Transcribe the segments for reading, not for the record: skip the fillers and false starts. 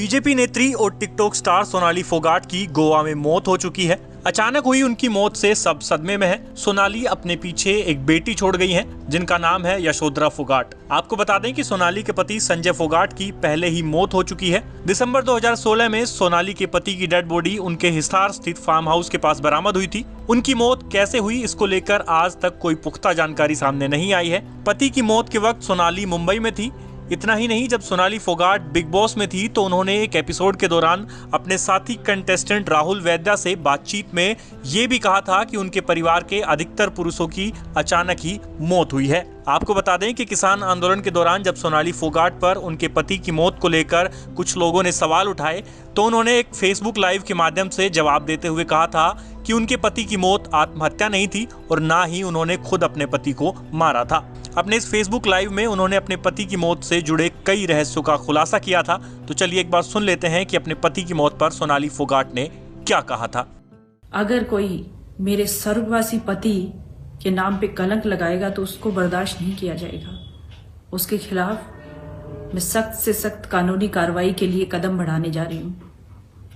BJP नेत्री और TikTok star Sonali Phogat की गोवा में मौत हो चुकी है। अचानक हुई उनकी मौत से सब सदमे में है। सोनाली अपने पीछे एक बेटी छोड़ गई है जिनका नाम है यशोधरा फोगाट। आपको बता दें कि सोनाली के पति संजय फोगाट की पहले ही मौत हो चुकी है। दिसंबर 2016 में सोनाली के पति की डेड बॉडी उनके हिसार स्थित फार्म हाउस के पास बरामद हुई थी। उनकी मौत कैसे हुई इसको लेकर आज तक कोई पुख्ता जानकारी सामने नहीं आई है। पति की मौत के वक्त सोनाली मुंबई में थी। इतना ही नहीं, जब सोनाली फोगाट बिग बॉस में थी तो उन्होंने एक एपिसोड के दौरान अपने साथी कंटेस्टेंट राहुल वैद्या से बातचीत में ये भी कहा था कि उनके परिवार के अधिकतर पुरुषों की अचानक ही मौत हुई है। आपको बता दें कि किसान आंदोलन के दौरान जब सोनाली फोगाट पर उनके पति की मौत को लेकर कुछ लोगों ने सवाल उठाए तो उन्होंने एक फेसबुक लाइव के माध्यम से जवाब देते हुए कहा था कि उनके पति की मौत आत्महत्या नहीं थी और ना ही उन्होंने खुद अपने पति को मारा था। अपने इस फेसबुक लाइव में उन्होंने अपने पति की मौत से जुड़े कई रहस्यों का खुलासा किया था। तो चलिए एक बार सुन लेते हैं कि अपने पति की मौत पर सोनाली फोगाट ने क्या कहा था। अगर कोई मेरे स्वर्गवासी पति के नाम पे कलंक लगाएगा तो उसको बर्दाश्त नहीं किया जाएगा। उसके खिलाफ मैं सख्त से सख्त कानूनी कार्रवाई के लिए कदम बढ़ाने जा रही हूँ,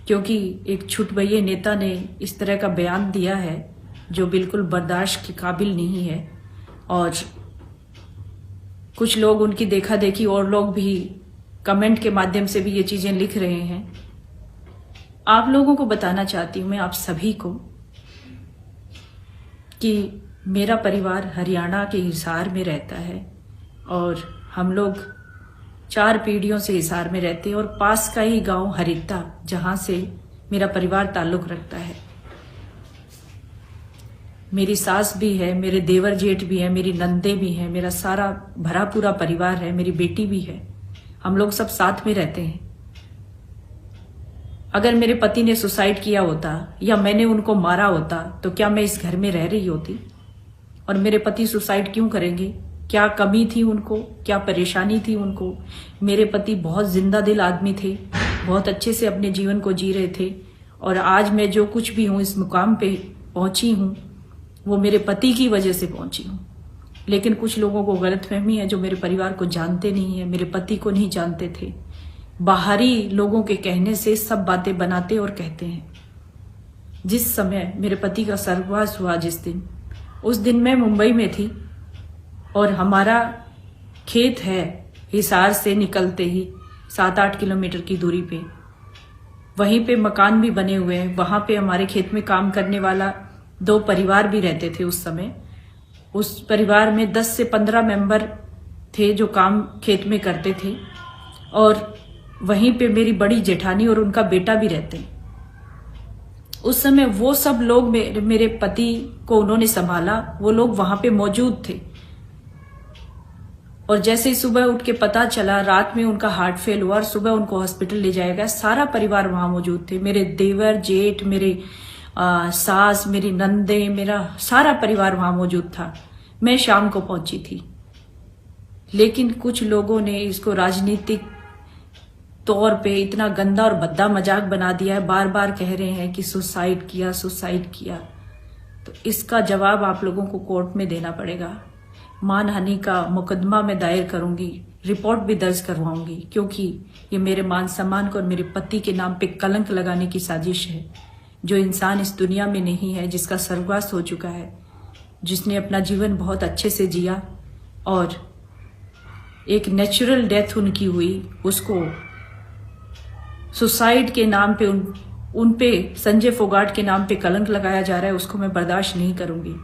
क्योंकि एक छुटभैये नेता ने इस तरह का बयान दिया है जो बिल्कुल बर्दाश्त के काबिल नहीं है। और कुछ लोग उनकी देखा देखी और लोग भी कमेंट के माध्यम से भी ये चीजें लिख रहे हैं। आप लोगों को बताना चाहती हूँ मैं, आप सभी को, कि मेरा परिवार हरियाणा के हिसार में रहता है और हम लोग 4 पीढ़ियों से हिसार में रहते हैं और पास का ही गांव हरिता, जहां से मेरा परिवार ताल्लुक रखता है। मेरी सास भी है, मेरे देवर जेठ भी है, मेरी नंदे भी हैं, मेरा सारा भरा पूरा परिवार है, मेरी बेटी भी है। हम लोग सब साथ में रहते हैं। अगर मेरे पति ने सुसाइड किया होता या मैंने उनको मारा होता तो क्या मैं इस घर में रह रही होती? और मेरे पति सुसाइड क्यों करेंगे? क्या कमी थी उनको? क्या परेशानी थी उनको? मेरे पति बहुत जिंदा दिल आदमी थे, बहुत अच्छे से अपने जीवन को जी रहे थे और आज मैं जो कुछ भी हूं, इस मुकाम पे पहुंची हूं, वो मेरे पति की वजह से पहुंची हूं। लेकिन कुछ लोगों को गलतफहमी है जो मेरे परिवार को जानते नहीं है, मेरे पति को नहीं जानते थे। बाहरी लोगों के कहने से सब बातें बनाते और कहते हैं। जिस समय मेरे पति का स्वर्गवास हुआ, जिस दिन, उस दिन मैं मुंबई में थी और हमारा खेत है हिसार से निकलते ही 7-8 किलोमीटर की दूरी पे। वहीं पे मकान भी बने हुए हैं। वहां पे हमारे खेत में काम करने वाला 2 परिवार भी रहते थे उस समय। उस परिवार में 10 से 15 मेंबर थे जो काम खेत में करते थे और वहीं पे मेरी बड़ी जेठानी और उनका बेटा भी रहते हैं। उस समय वो सब लोग मेरे पति को उन्होंने संभाला, वो लोग वहां पे मौजूद थे। और जैसे ही सुबह उठ के पता चला, रात में उनका हार्ट फेल हुआ और सुबह उनको हॉस्पिटल ले जाया गया, सारा परिवार वहां मौजूद थे। मेरे देवर जेठ, मेरे सास, मेरी नंदे, मेरा सारा परिवार वहां मौजूद था। मैं शाम को पहुंची थी। लेकिन कुछ लोगों ने इसको राजनीतिक तौर पे इतना गंदा और भद्दा मजाक बना दिया है। बार बार कह रहे हैं कि सुसाइड किया, सुसाइड किया। तो इसका जवाब आप लोगों को कोर्ट में देना पड़ेगा। मानहानि का मुकदमा मैं दायर करूंगी, रिपोर्ट भी दर्ज करवाऊंगी, क्योंकि ये मेरे मान सम्मान को और मेरे पति के नाम पे कलंक लगाने की साजिश है। जो इंसान इस दुनिया में नहीं है, जिसका स्वर्गवास हो चुका है, जिसने अपना जीवन बहुत अच्छे से जिया और एक नेचुरल डेथ उनकी हुई, उसको सुसाइड के नाम पे उन पे संजय फोगाट के नाम पे कलंक लगाया जा रहा है, उसको मैं बर्दाश्त नहीं करूंगी।